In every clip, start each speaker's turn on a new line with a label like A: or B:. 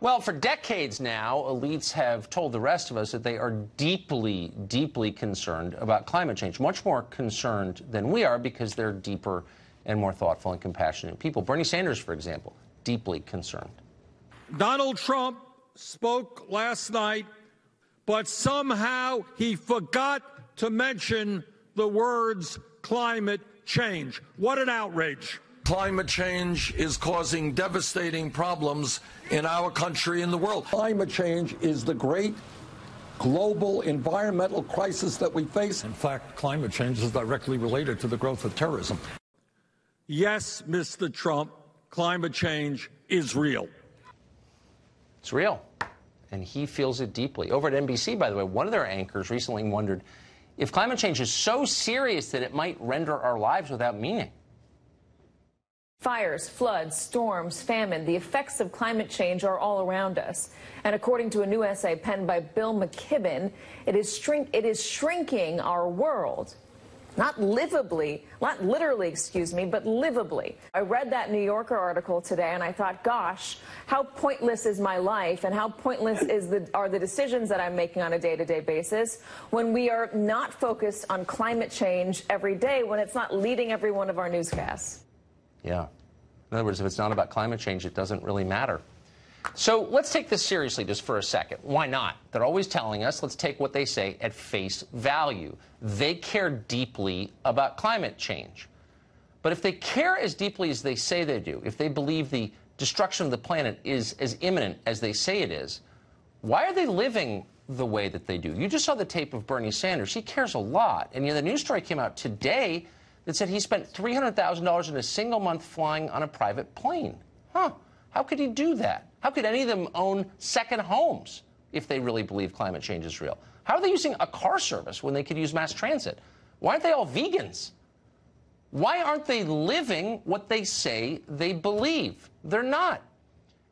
A: Well, for decades now, elites have told the rest of us that they are deeply, deeply concerned about climate change, much more concerned than we are because they're deeper and more thoughtful and compassionate people. Bernie Sanders, for example, deeply concerned.
B: Donald Trump spoke last night, but somehow he forgot to mention the words climate change. What an outrage.
C: Climate change is causing devastating problems in our country and the world.
D: Climate change is the great global environmental crisis that we face.
C: In fact, climate change is directly related to the growth of terrorism.
B: Yes, Mr. Trump, climate change is real.
A: It's real, and he feels it deeply. Over at NBC, by the way, one of their anchors recently wondered if climate change is so serious that it might render our lives without meaning.
E: Fires, floods, storms, famine, the effects of climate change are all around us. And according to a new essay penned by Bill McKibben, it is shrinking our world. Not livably, not literally, excuse me, but livably. I read that New Yorker article today and I thought, gosh, how pointless is my life and how pointless are the decisions that I'm making on a day-to-day basis when we are not focused on climate change every day, when it's not leading every one of our newscasts.
A: Yeah. In other words, if it's not about climate change, it doesn't really matter. So let's take this seriously just for a second. Why not? They're always telling us, let's take what they say at face value. They care deeply about climate change. But if they care as deeply as they say they do, if they believe the destruction of the planet is as imminent as they say it is, why are they living the way that they do? You just saw the tape of Bernie Sanders. He cares a lot. And the news story came out today that said he spent $300,000 in a single month flying on a private plane. Huh. How could he do that? How could any of them own second homes if they really believe climate change is real? How are they using a car service when they could use mass transit? Why aren't they all vegans? Why aren't they living what they say they believe? They're not.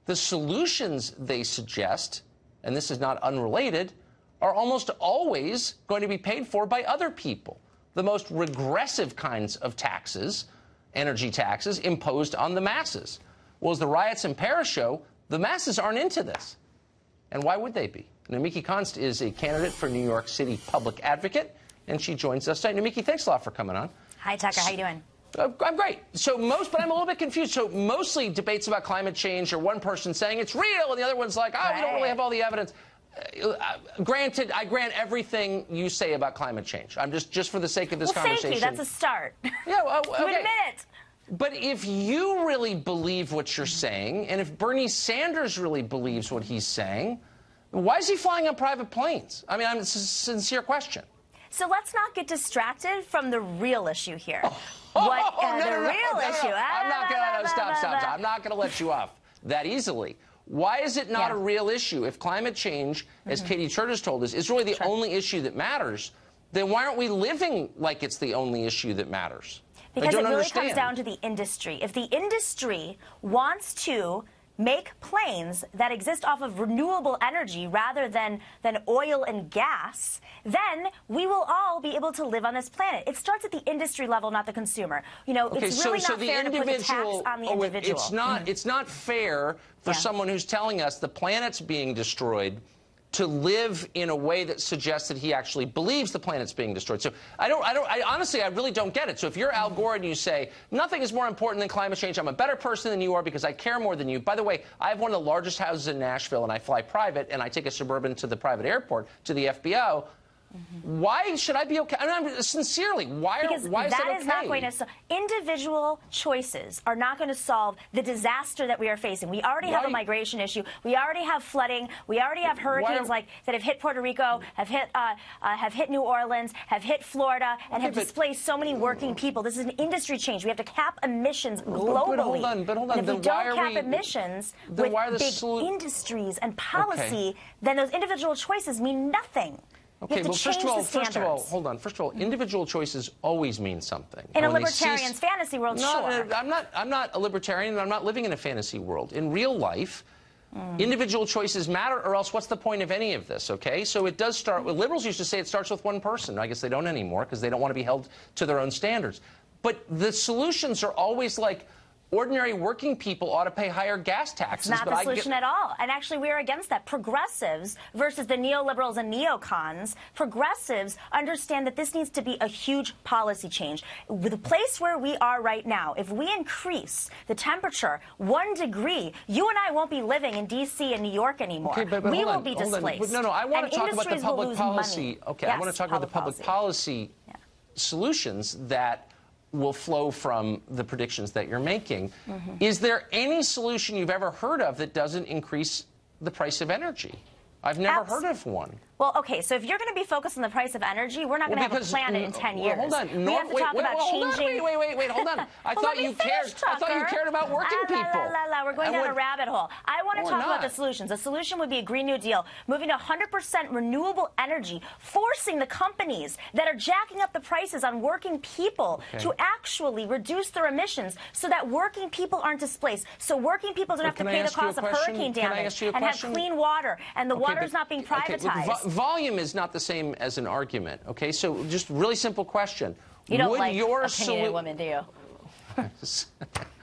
A: The solutions they suggest, and this is not unrelated, are almost always going to be paid for by other people. The most regressive kinds of taxes, energy taxes, imposed on the masses. Well, as the riots in Paris show, the masses aren't into this. And why would they be? Nomiki Konst is a candidate for New York City public advocate, and she joins us tonight. Nomiki, thanks a lot for coming on.
F: Hi, Tucker. How you doing?
A: I'm great. But I'm a little bit confused. So mostly debates about climate change are one person saying it's real, and the other one's like, we don't really have all the evidence. Granted, I grant everything you say about climate change. I'm just for the sake of this conversation.
F: Thank you. That's a start.
A: Yeah, well, okay.
F: You admit it.
A: But if you really believe what you're saying, and if Bernie Sanders really believes what he's saying, why is he flying on private planes? I mean, it's a sincere question.
F: So let's not get distracted from the real issue here.
A: No.
F: I'm
A: not going to let you off that easily. Why is it not a real issue? If climate change, as Katie Curtis told us, is really the only issue that matters, then why aren't we living like it's the only issue that matters?
F: Because it really comes down to the industry. If the industry wants to make planes that exist off of renewable energy rather than oil and gas, then we will all be able to live on this planet. It starts at the industry level, not the consumer. You know, it's really not fair to put the tax on the individual.
A: It's not fair for someone who's telling us the planet's being destroyed to live in a way that suggests that he actually believes the planet's being destroyed. So I honestly, I really don't get it. So if you're Al Gore and you say, nothing is more important than climate change, I'm a better person than you are because I care more than you. By the way, I have one of the largest houses in Nashville, and I fly private, and I take a Suburban to the private airport, to the FBO. Why should I be okay? I mean, sincerely, why is that okay?
F: That is not going to individual choices are not going to solve the disaster that we are facing. We already have a migration issue. We already have flooding. We already have hurricanes that have hit Puerto Rico, have hit New Orleans, have hit Florida, and have displaced so many working people. This is an industry change. We have to cap emissions globally.
A: But hold on.
F: And if we don't cap emissions with big industries and policy, then those individual choices mean nothing.
A: Okay, well, first of all, hold on. First of all, individual choices always mean something.
F: In a libertarian's fantasy world, sure.
A: I'm not a libertarian, and I'm not living in a fantasy world. In real life, individual choices matter, or else what's the point of any of this, okay? So it does start with, liberals used to say it starts with one person. I guess they don't anymore because they don't want to be held to their own standards. But the solutions are always like, ordinary working people ought to pay higher gas taxes.
F: It's not the solution at all. And actually, we are against that. Progressives versus the neoliberals and neocons, progressives understand that this needs to be a huge policy change. With the place where we are right now, if we increase the temperature 1 degree, you and I won't be living in D.C. and New York anymore.
A: Okay, but
F: we
A: hold
F: will be
A: on.
F: displaced.
A: No, I want to talk about the public policy.
F: Money.
A: Okay,
F: yes,
A: I want to talk about the public policy solutions that will flow from the predictions that you're making. Is there any solution you've ever heard of that doesn't increase the price of energy? I've never heard of one.
F: Well, okay, so if you're going to be focused on the price of energy, we're not going to have a planet in 10 years.
A: Hold on.
F: We have to talk about changing...
A: Wait, hold on. I thought you cared. I thought you cared about working people.
F: We're going down a rabbit hole. I want to talk about the solutions. A solution would be a Green New Deal, moving to 100% renewable energy, forcing the companies that are jacking up the prices on working people to actually reduce their emissions so that working people aren't displaced, so working people don't have to pay the cost of hurricane damage and have clean water, and the water is not being privatized.
A: Volume is not the same as an argument, okay? So just really simple question.
F: You don't like opinionated women, do you?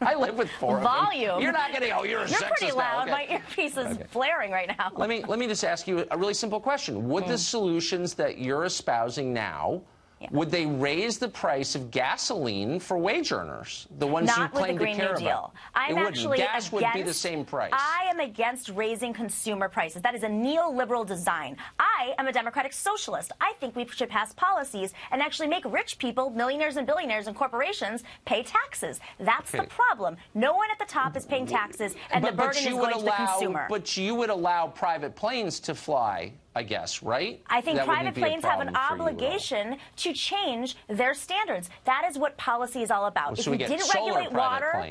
A: I live with 4 of them.
F: Volume.
A: You're not getting, you're a sexist.
F: You're pretty loud.
A: Now. Okay.
F: My earpiece is blaring right now.
A: Let me just ask you a really simple question. Would the solutions that you're espousing now, would they raise the price of gasoline for wage earners, the ones you claim to care about?
F: I'm actually
A: Gas would be the same price.
F: I am against raising consumer prices. That is a neoliberal design. I am a democratic socialist. I think we should pass policies and actually make rich people, millionaires and billionaires and corporations, pay taxes. That's the problem. No one at the top is paying taxes, and the burden is going to the consumer.
A: But you would allow private planes to fly, I guess, right?
F: I think private planes have an obligation to change their standards. That is what policy is all about.
A: If we didn't regulate water,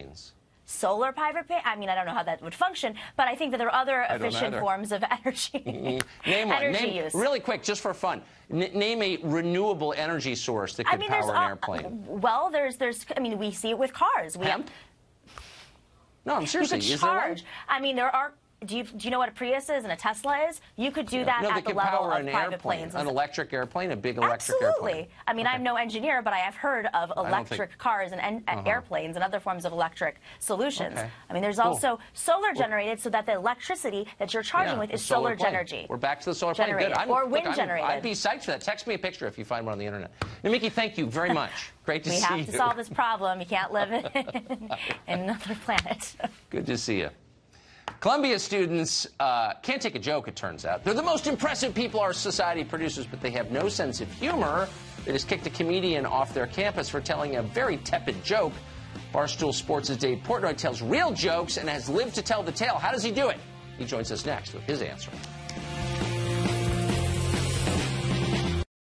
F: solar private planes. I mean, I don't know how that would function, but I think that there are other efficient forms of energy.
A: Name one.
F: Energy use.
A: Really quick, just for fun. Name a renewable energy source that could power an airplane.
F: Well, I mean, we see it with cars.
A: Hemp? No, I'm seriously.
F: You could charge. I mean, there are. Do you know what a Prius is and a Tesla is? You could do that at the level of private planes.
A: An electric airplane, a big electric airplane.
F: Absolutely. I mean, I'm no engineer, but I have heard of electric cars and airplanes and other forms of electric solutions. I mean, there's also solar generated so that the electricity that you're charging with is solar energy.
A: We're back to the solar plane. Good.
F: Or wind generated.
A: I'd be psyched for that. Text me a picture if you find one on the internet. Now, Mickey, thank you very much. Great to see you.
F: We have to solve this problem. You can't live in another planet.
A: Good to see you. Columbia students can't take a joke, it turns out. They're the most impressive people our society produces, but they have no sense of humor. They just kicked a comedian off their campus for telling a very tepid joke. Barstool Sports' Dave Portnoy tells real jokes and has lived to tell the tale. How does he do it? He joins us next with his answer.